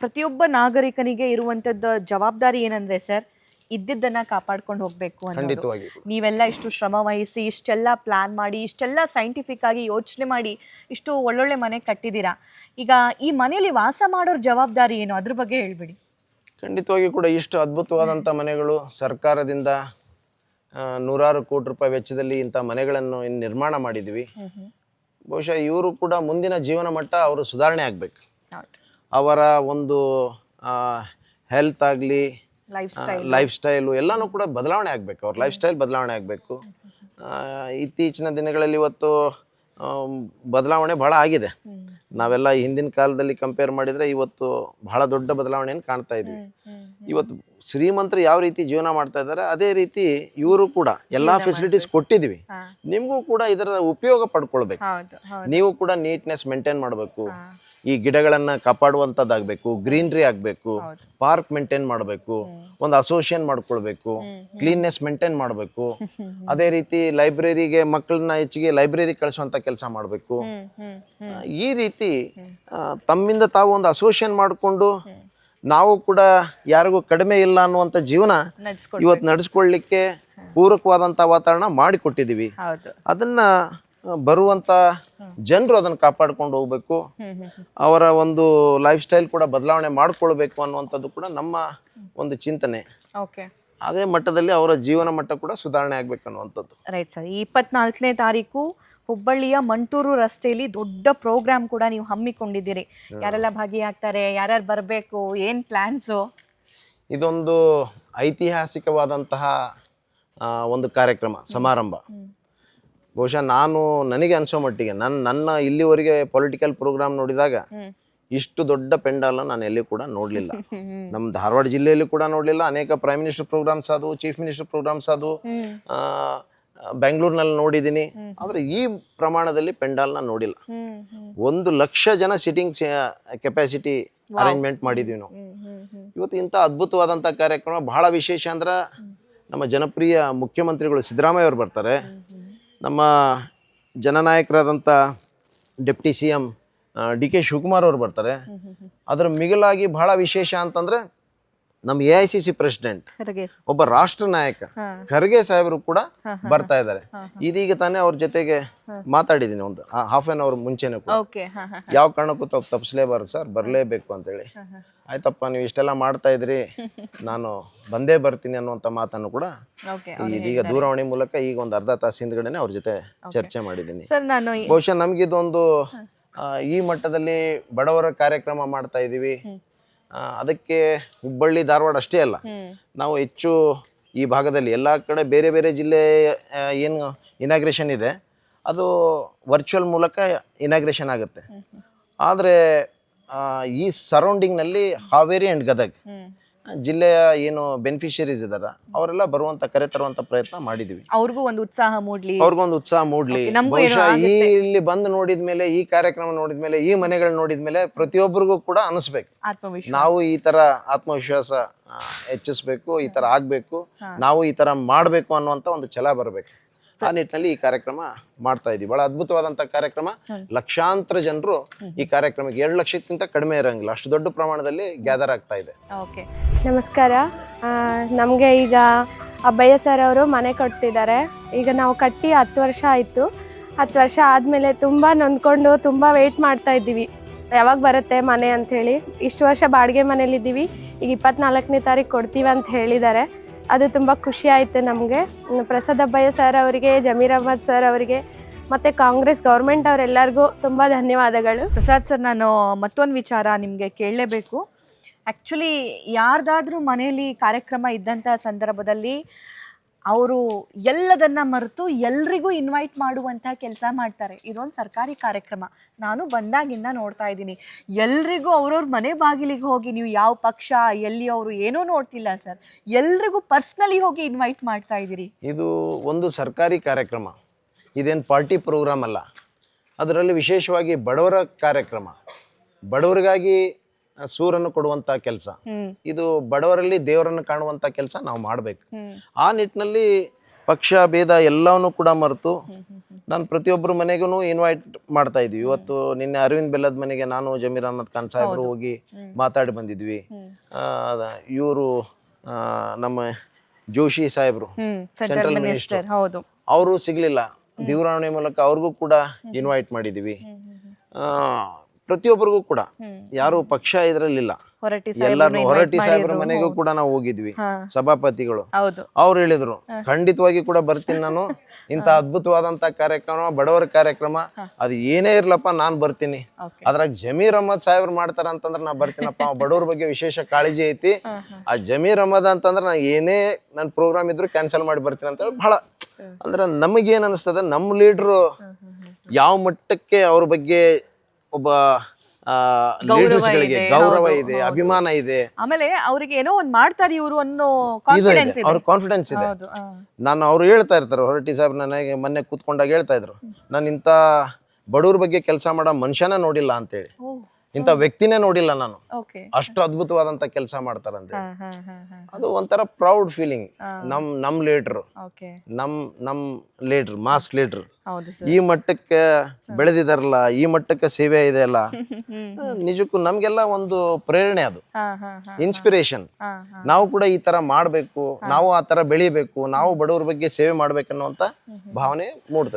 ಪ್ರತಿಯೊಬ್ಬ ನಾಗರಿಕನಿಗೆ ಇರುವಂತದ್ದು ಜವಾಬ್ದಾರಿ ಏನಂದ್ರೆ ಸರ್, ಇದ್ದಿದ್ದನ್ನ ಕಾಪಾಡ್ಕೊಂಡು ಹೋಗ್ಬೇಕು ಅನ್ನೋದು. ಖಂಡಿತವಾಗಿ ನೀವೆಲ್ಲ ಇಷ್ಟು ಶ್ರಮ ವಹಿಸಿ ಇಷ್ಟೆಲ್ಲ ಪ್ಲಾನ್ ಮಾಡಿ ಇಷ್ಟೆಲ್ಲ ಸೈಂಟಿಫಿಕ್ ಆಗಿ ಯೋಚನೆ ಮಾಡಿ ಇಷ್ಟು ಒಳ್ಳೊಳ್ಳೆ ಮನೆ ಕಟ್ಟಿದ್ದೀರಾ. ಈಗ ಈ ಮನೆಯಲ್ಲಿ ವಾಸ ಮಾಡೋರ್ ಜವಾಬ್ದಾರಿ ಏನು, ಅದ್ರ ಬಗ್ಗೆ ಹೇಳ್ಬಿಡಿ. ಖಂಡಿತವಾಗಿ ಕೂಡ ಇಷ್ಟು ಅದ್ಭುತವಾದಂಥ ಮನೆಗಳು ಸರ್ಕಾರದಿಂದ ನೂರಾರು ಕೋಟಿ ರೂಪಾಯಿ ವೆಚ್ಚದಲ್ಲಿ ಇಂಥ ಮನೆಗಳನ್ನು ನಿರ್ಮಾಣ ಮಾಡಿದ್ವಿ. ಬಹುಶಃ ಇವರು ಕೂಡ ಮುಂದಿನ ಜೀವನ ಮಟ್ಟ ಅವರು ಸುಧಾರಣೆ ಆಗಬೇಕು. ಅವರ ಒಂದು ಹೆಲ್ತ್ ಆಗಲಿ, ಲೈಫ್ ಸ್ಟೈಲು ಎಲ್ಲನೂ ಕೂಡ ಬದಲಾವಣೆ ಆಗಬೇಕು. ಅವ್ರ ಲೈಫ್ ಸ್ಟೈಲ್ ಬದಲಾವಣೆ ಆಗಬೇಕು. ಇತ್ತೀಚಿನ ದಿನಗಳಲ್ಲಿ ಇವತ್ತು ಬದಲಾವಣೆ ಭಾಳ ಆಗಿದೆ. ನಾವೆಲ್ಲ ಹಿಂದಿನ ಕಾಲದಲ್ಲಿ ಕಂಪೇರ್ ಮಾಡಿದರೆ ಇವತ್ತು ಬಹಳ ದೊಡ್ಡ ಬದಲಾವಣೆಯನ್ನು ಕಾಣ್ತಾ ಇದ್ವಿ. ಇವತ್ತು ಶ್ರೀಮಂತರು ಯಾವ ರೀತಿ ಜೀವನ ಮಾಡ್ತಾ ಇದ್ದಾರೆ ಅದೇ ರೀತಿ ಇವರು ಕೂಡ ಎಲ್ಲ ಫೆಸಿಲಿಟೀಸ್ ಕೊಟ್ಟಿದ್ವಿ. ನಿಮಗೂ ಕೂಡ ಇದರ ಉಪಯೋಗ ಪಡ್ಕೊಳ್ಬೇಕು. ನೀವು ಕೂಡ ನೀಟ್ನೆಸ್ ಮೇಂಟೈನ್ ಮಾಡಬೇಕು. ಈ ಗಿಡಗಳನ್ನು ಕಾಪಾಡುವಂಥದ್ದಾಗಬೇಕು, ಗ್ರೀನ್ರಿ ಆಗಬೇಕು, ಪಾರ್ಕ್ ಮೇಂಟೈನ್ ಮಾಡಬೇಕು, ಒಂದು ಅಸೋಸಿಯೇಷನ್ ಮಾಡ್ಕೊಳ್ಬೇಕು, ಕ್ಲೀನ್ನೆಸ್ ಮೇಂಟೈನ್ ಮಾಡಬೇಕು. ಅದೇ ರೀತಿ ಲೈಬ್ರರಿಗೆ ಮಕ್ಕಳನ್ನ ಹೆಚ್ಚಿಗೆ ಲೈಬ್ರರಿ ಕಳಿಸುವಂಥ ಕೆಲಸ ಮಾಡಬೇಕು. ಈ ರೀತಿ ತಮ್ಮಿಂದ ತಾವು ಒಂದು ಅಸೋಸಿಯೇಷನ್ ಮಾಡಿಕೊಂಡು ನಾವು ಕೂಡ ಯಾರಿಗೂ ಕಡಿಮೆ ಇಲ್ಲ ಅನ್ನುವಂಥ ಜೀವನ ಇವತ್ತು ನಡೆಸ್ಕೊಳ್ಳಿಕ್ಕೆ ಪೂರಕವಾದಂಥ ವಾತಾವರಣ ಮಾಡಿಕೊಟ್ಟಿದ್ದೀವಿ. ಅದನ್ನ ಬರುವಂಥ ಜನರು ಅದನ್ನು ಕಾಪಾಡ್ಕೊಂಡು ಹೋಗ್ಬೇಕು. ಅವರ ಒಂದು ಲೈಫ್ ಸ್ಟೈಲ್ ಕೂಡ ಬದಲಾವಣೆ ಮಾಡ್ಕೊಳ್ಬೇಕು ಅನ್ನುವಂಥದ್ದು ಕೂಡ ನಮ್ಮ ಒಂದು ಚಿಂತನೆ. ಅದೇ ಮಟ್ಟದಲ್ಲಿ ಅವರ ಜೀವನ ಮಟ್ಟ ಕೂಡ ಸುಧಾರಣೆ ಆಗ್ಬೇಕು ಅನ್ನುವಂಥದ್ದು. Right sir. 24ನೇ ತಾರೀಕು ಹುಬ್ಬಳ್ಳಿಯ ಮಂಟೂರು ರಸ್ತೆಯಲ್ಲಿ ದೊಡ್ಡ ಪ್ರೋಗ್ರಾಮ್ ಕೂಡ ನೀವು ಹಮ್ಮಿಕೊಂಡಿದ್ದೀರಿ. ಯಾರೆಲ್ಲ ಭಾಗಿಯಾಗ್ತಾರೆ, ಯಾರ್ಯಾರು ಬರಬೇಕು, ಏನು ಪ್ಲಾನ್ಸು? ಇದೊಂದು ಐತಿಹಾಸಿಕವಾದಂತಹ ಒಂದು ಕಾರ್ಯಕ್ರಮ, ಸಮಾರಂಭ. ಬಹುಶಃ ನನಗೆ ಅನಿಸೋ ಮಟ್ಟಿಗೆ ನನ್ನ ಇಲ್ಲಿವರೆಗೆ ಪೊಲಿಟಿಕಲ್ ಪ್ರೋಗ್ರಾಮ್ ನೋಡಿದಾಗ ಇಷ್ಟು ದೊಡ್ಡ ಪೆಂಡಾಲ್ ನಾನು ಎಲ್ಲಿ ಕೂಡ ನೋಡಲಿಲ್ಲ. ನಮ್ಮ ಧಾರವಾಡ ಜಿಲ್ಲೆಯಲ್ಲಿ ಕೂಡ ನೋಡಲಿಲ್ಲ. ಅನೇಕ ಪ್ರೈಮ್ ಮಿನಿಸ್ಟರ್ ಪ್ರೋಗ್ರಾಮ್ಸ್ ಆದವು, ಚೀಫ್ ಮಿನಿಸ್ಟರ್ ಪ್ರೋಗ್ರಾಮ್ಸ್ ಆದವು, ಬೆಂಗಳೂರಿನಲ್ಲಿ ನೋಡಿದ್ದೀನಿ. ಆದರೆ ಈ ಪ್ರಮಾಣದಲ್ಲಿ ಪೆಂಡಾಲ್ನ ನೋಡಿಲ್ಲ. 1,00,000 ಜನ ಸಿಟ್ಟಿಂಗ್ ಕೆಪಾಸಿಟಿ ಅರೇಂಜ್ಮೆಂಟ್ ಮಾಡಿದ್ದೀವಿ ನಾವು. ಇವತ್ತು ಇಂಥ ಅದ್ಭುತವಾದಂಥ ಕಾರ್ಯಕ್ರಮ. ಬಹಳ ವಿಶೇಷ ಅಂದ್ರೆ ನಮ್ಮ ಜನಪ್ರಿಯ ಮುಖ್ಯಮಂತ್ರಿಗಳು ಸಿದ್ದರಾಮಯ್ಯ ಅವರು ಬರ್ತಾರೆ. ನಮ್ಮ ಜನನಾಯಕರಾದಂಥ ಡೆಪ್ಟಿ CM DK ಶಿವಕುಮಾರ್ ಅವರು ಬರ್ತಾರೆ. ಅದರ ಮಿಗಿಲಾಗಿ ಬಹಳ ವಿಶೇಷ ಅಂತಂದರೆ ನಮ್ಮ AICC ಪ್ರೆಸಿಡೆಂಟ್, ಒಬ್ಬ ರಾಷ್ಟ್ರ ನಾಯಕ ಖರ್ಗೆ ಸಾಹೇಬರು ಕೂಡ ಬರ್ತಾ ಇದ್ದಾರೆ. ಇದೀಗ ತಾನೇ ಅವ್ರ ಜೊತೆಗೆ ಮಾತಾಡಿದ್ದೀನಿ, ಒಂದು ಹಾಫ್ ಆನ್ ಅವರ್ ಮುಂಚೆನೇ ಕೂಡ. ಯಾವ ಕಾರಣಕ್ಕೂ ತಪ್ಪಿಸ್ಲೇಬಾರ್ದು ಸರ್, ಬರಲೇಬೇಕು ಅಂತೇಳಿ. ಆಯ್ತಪ್ಪ, ನೀವು ಇಷ್ಟೆಲ್ಲ ಮಾಡ್ತಾ ಇದ್ರಿ, ನಾನು ಬಂದೇ ಬರ್ತೀನಿ ಅನ್ನುವಂಥ ಮಾತನ್ನು ಕೂಡ ಇದೀಗ ದೂರವಾಣಿ ಮೂಲಕ ಈಗ ಒಂದು ಅರ್ಧ ತಾಸು ಹಿಂದ್ಗಡೆನೆ ಅವ್ರ ಜೊತೆ ಚರ್ಚೆ ಮಾಡಿದ್ದೀನಿ. ಬಹುಶಃ ನಮಗಿದೊಂದು ಈ ಮಟ್ಟದಲ್ಲಿ ಬಡವರ ಕಾರ್ಯಕ್ರಮ ಮಾಡ್ತಾ ಇದ್ದೀವಿ. ಅದಕ್ಕೆ ಹುಬ್ಬಳ್ಳಿ ಧಾರವಾಡ ಅಷ್ಟೇ ಅಲ್ಲ, ನಾವು ಹೆಚ್ಚು ಈ ಭಾಗದಲ್ಲಿ ಎಲ್ಲ ಕಡೆ ಬೇರೆ ಬೇರೆ ಜಿಲ್ಲೆ ಏನು ಇನಾಗ್ರೇಷನ್ ಇದೆ ಅದು ವರ್ಚುವಲ್ ಮೂಲಕ ಇನಾಗ್ರೇಷನ್ ಆಗುತ್ತೆ. ಆದರೆ ಈ ಸರೌಂಡಿಂಗ್ನಲ್ಲಿ ಹಾವೇರಿ ಆ್ಯಂಡ್ ಗದಗ್ ಜಿಲ್ಲೆಯ ಏನು ಬೆನಿಫಿಷರೀಸ್ ಇದಾರೆ ಅವರೆಲ್ಲ ಕರೆ ತರುವಂತ ಪ್ರಯತ್ನ ಮಾಡಿದ್ವಿ. ಅವ್ರಿಗೂ ಒಂದು ಉತ್ಸಾಹ ಮೂಡ್ಲಿ. ಬಹುಶಃ ಇಲ್ಲಿ ಬಂದು ನೋಡಿದ್ಮೇಲೆ, ಈ ಕಾರ್ಯಕ್ರಮ ನೋಡಿದ್ಮೇಲೆ, ಈ ಮನೆಗಳು ನೋಡಿದ್ಮೇಲೆ ಪ್ರತಿಯೊಬ್ಬರಿಗೂ ಕೂಡ ಅನಿಸ್ಬೇಕು, ನಾವು ಈ ತರ ಆತ್ಮವಿಶ್ವಾಸ ಹೆಚ್ಚಿಸ್ಬೇಕು, ಈ ತರ ಆಗ್ಬೇಕು, ನಾವು ಈ ತರ ಮಾಡ್ಬೇಕು ಅನ್ನುವಂತ ಒಂದು ಛಲ ಬರಬೇಕು. ಆ ನಿಟ್ಟಿನಲ್ಲಿ ಈ ಕಾರ್ಯಕ್ರಮ ಮಾಡ್ತಾ ಇದ್ದೀವಿ. ಬಹಳ ಅದ್ಭುತವಾದಂಥ ಕಾರ್ಯಕ್ರಮ. ಲಕ್ಷಾಂತರ ಜನರು ಈ ಕಾರ್ಯಕ್ರಮಕ್ಕೆ 2 ಲಕ್ಷಕ್ಕಿಂತ ಕಡಿಮೆ ಇರೋಂಗಿಲ್ಲ, ಅಷ್ಟು ದೊಡ್ಡ ಪ್ರಮಾಣದಲ್ಲಿ ಗ್ಯಾದರ್ ಆಗ್ತಾ ಇದೆ. ನಮಸ್ಕಾರ. ನಮಗೆ ಈಗ ಅಬ್ಬಯ್ಯ ಸರ್ ಅವರು ಮನೆ ಕಟ್ತಿದ್ದಾರೆ. ಈಗ ನಾವು ಕಟ್ಟಿ 10 ವರ್ಷ ಆಯಿತು. 10 ವರ್ಷ ಆದಮೇಲೆ ತುಂಬ ನೊಂದ್ಕೊಂಡು ತುಂಬ ವೆಯ್ಟ್ ಮಾಡ್ತಾ ಇದ್ದೀವಿ, ಯಾವಾಗ ಬರುತ್ತೆ ಮನೆ ಅಂಥೇಳಿ. ಇಷ್ಟು ವರ್ಷ ಬಾಡಿಗೆ ಮನೇಲಿದ್ದೀವಿ. ಈಗ 24ನೇ ತಾರೀಕು ಕೊಡ್ತೀವಿ ಅಂತ ಹೇಳಿದ್ದಾರೆ. ಅದು ತುಂಬ ಖುಷಿ ಆಯಿತು ನಮಗೆ. ಪ್ರಸಾದ್ ಅಬ್ಬಯ್ಯ ಸರ್ ಅವರಿಗೆ, ಜಮೀರ್ ಅಹ್ಮದ್ ಸರ್ ಅವರಿಗೆ ಮತ್ತು ಕಾಂಗ್ರೆಸ್ ಗೌರ್ಮೆಂಟ್ ಅವರೆಲ್ಲರಿಗೂ ತುಂಬ ಧನ್ಯವಾದಗಳು. ಪ್ರಸಾದ್ ಸರ್, ನಾನು ಮತ್ತೊಂದು ವಿಚಾರ ನಿಮಗೆ ಕೇಳಲೇಬೇಕು. ಆ್ಯಕ್ಚುಲಿ ಯಾರ್ದಾದ್ರೂ ಮನೆಯಲ್ಲಿ ಕಾರ್ಯಕ್ರಮ ಇದ್ದಂಥ ಸಂದರ್ಭದಲ್ಲಿ ಅವರು ಎಲ್ಲದನ್ನು ಮರೆತು ಎಲ್ರಿಗೂ ಇನ್ವೈಟ್ ಮಾಡುವಂಥ ಕೆಲಸ ಮಾಡ್ತಾರೆ. ಇದೊಂದು ಸರ್ಕಾರಿ ಕಾರ್ಯಕ್ರಮ. ನಾನು ಬಂದಾಗಿಂದ ನೋಡ್ತಾ ಇದ್ದೀನಿ, ಎಲ್ರಿಗೂ ಅವ್ರವ್ರ ಮನೆ ಬಾಗಿಲಿಗೆ ಹೋಗಿ, ನೀವು ಯಾವ ಪಕ್ಷ, ಎಲ್ಲಿ ಅವರು ಏನೂ ನೋಡ್ತಿಲ್ಲ ಸರ್, ಎಲ್ರಿಗೂ ಪರ್ಸ್ನಲಿ ಹೋಗಿ ಇನ್ವೈಟ್ ಮಾಡ್ತಾ ಇದ್ದೀರಿ. ಇದು ಒಂದು ಸರ್ಕಾರಿ ಕಾರ್ಯಕ್ರಮ, ಇದೇನು ಪಾರ್ಟಿ ಪ್ರೋಗ್ರಾಮ್ ಅಲ್ಲ. ಅದರಲ್ಲಿ ವಿಶೇಷವಾಗಿ ಬಡವರ ಕಾರ್ಯಕ್ರಮ, ಬಡವರಿಗಾಗಿ ಸೂರನ್ನು ಕೊಡುವಂಥ ಕೆಲಸ. ಇದು ಬಡವರಲ್ಲಿ ದೇವರನ್ನು ಕಾಣುವಂಥ ಕೆಲಸ ನಾವು ಮಾಡಬೇಕು. ಆ ನಿಟ್ಟಿನಲ್ಲಿ ಪಕ್ಷ ಭೇದ ಎಲ್ಲವನ್ನೂ ಕೂಡ ಮರೆತು ನಾನು ಪ್ರತಿಯೊಬ್ಬರ ಮನೆಗೂ ಇನ್ವೈಟ್ ಮಾಡ್ತಾ ಇದ್ವಿ. ಇವತ್ತು ನಿನ್ನೆ ಅರವಿಂದ್ ಬೆಲ್ಲದ ಮನೆಗೆ ನಾನು ಜಮೀರ್ ಅಹಮದ್ ಖಾನ್ ಸಾಹೇಬರು ಹೋಗಿ ಮಾತಾಡಿ ಬಂದಿದ್ವಿ. ಇವರು ನಮ್ಮ ಜೋಶಿ ಸಾಹೇಬರು ಸೆಂಟ್ರಲ್ ಮಿನಿಸ್ಟರ್, ಹೌದು, ಅವರು ಸಿಗ್ಲಿಲ್ಲ. ದೂರವಾಣಿ ಮೂಲಕ ಅವ್ರಿಗೂ ಕೂಡ ಇನ್ವೈಟ್ ಮಾಡಿದ್ದೀವಿ. ಪ್ರತಿಯೊಬ್ಬರಿಗೂ ಕೂಡ ಯಾರು ಪಕ್ಷ ಇದ್ರಲ್ಲಿಲ್ಲ, ಎಲ್ಲಾರು ಹೊರಟ್ಟಿ ಸಾಹೇಬ್ರ ಮನೆಗೂ ಕೂಡ ನಾವು ಹೋಗಿದ್ವಿ. ಸಭಾಪತಿಗಳು ಅವ್ರು ಹೇಳಿದ್ರು ಖಂಡಿತವಾಗಿ ಕೂಡ ಬರ್ತೀನಿ ನಾನು, ಇಂಥ ಅದ್ಭುತವಾದಂತ ಕಾರ್ಯಕ್ರಮ, ಬಡವರ ಕಾರ್ಯಕ್ರಮ, ಅದು ಏನೇ ಇರ್ಲಪ್ಪ ನಾನ್ ಬರ್ತೀನಿ. ಅದ್ರಾಗ ಜಮೀರ್ ಅಹಮದ್ ಸಾಹೇಬ್ರು ಮಾಡ್ತಾರ ಅಂತಂದ್ರೆ ನಾ ಬರ್ತೀನಪ್ಪ, ಬಡವ್ರ ಬಗ್ಗೆ ವಿಶೇಷ ಕಾಳಜಿ ಐತಿ. ಆ ಜಮೀರ್ ಅಹಮದ್ ಅಂತಂದ್ರೆ ನಾ ಏನೇ ನನ್ನ ಪ್ರೋಗ್ರಾಮ್ ಇದ್ರು ಕ್ಯಾನ್ಸಲ್ ಮಾಡಿ ಬರ್ತೀನಿ ಅಂತ ಹೇಳಿ ಬಹಳ ಅಂದ್ರೆ ನಮಗೇನ್ ಅನಿಸ್ತದೆ, ನಮ್ಮ ಲೀಡ್ರು ಯಾವ ಮಟ್ಟಕ್ಕೆ ಅವ್ರ ಬಗ್ಗೆ ಒಬ್ಬ ಲೀಡರ್ಸ್ಗಳಿಗೆ ಗೌರವ ಇದೆ, ಅಭಿಮಾನ ಇದೆ, ಆಮೇಲೆ ಅವ್ರಿಗೆ ಏನೋ ಒಂದ್ ಮಾಡ್ತಾರೆ ಇವರು ಅನ್ನೋ ಅವ್ರ ಕಾನ್ಫಿಡೆನ್ಸ್ ಇದೆ. ನಾನು ಅವ್ರು ಹೇಳ್ತಾ ಇರ್ತಾರೆ, ಹೊರಟ್ಟಿ ಸಾಹೇಬ್ ನನಗೆ ಮೊನ್ನೆ ಕೂತ್ಕೊಂಡಾಗ ಹೇಳ್ತಾ ಇದ್ರು, ನಾನು ಇಂಥ ಬಡವ್ರ ಬಗ್ಗೆ ಕೆಲಸ ಮಾಡೋ ಮನುಷ್ಯನ ನೋಡಿಲ್ಲ ಅಂತೇಳಿ, ಇಂಥ ವ್ಯಕ್ತಿನೇ ನೋಡಿಲ್ಲ ನಾನು, ಅಷ್ಟು ಅದ್ಭುತವಾದಂತ ಕೆಲಸ ಮಾಡ್ತಾರಂತೆ. ಅದು ಒಂಥರ ಪ್ರೌಡ್ ಫೀಲಿಂಗ್. ನಮ್ ಲೀಡರ್, ನಮ್ ಲೀಡರ್, ಮಾಸ್ ಲೀಡರ್ ಈ ಮಟ್ಟಕ್ಕೆ ಬೆಳೆದಿದಾರಲ್ಲ, ಈ ಮಟ್ಟಕ್ಕೆ ಸೇವೆ ಇದೆ ಅಲ್ಲ, ನಿಜಕ್ಕೂ ನಮ್ಗೆಲ್ಲ ಒಂದು ಪ್ರೇರಣೆ, ಅದು ಇನ್ಸ್ಪಿರೇಷನ್. ನಾವು ಕೂಡ ಈ ತರ ಮಾಡ್ಬೇಕು, ನಾವು ಆ ತರ ಬೆಳಿಬೇಕು, ನಾವು ಬಡವ್ರ ಬಗ್ಗೆ ಸೇವೆ ಮಾಡ್ಬೇಕನ್ನುವಂತ ಭಾವನೆ ಮೂಡ್ತದೆ.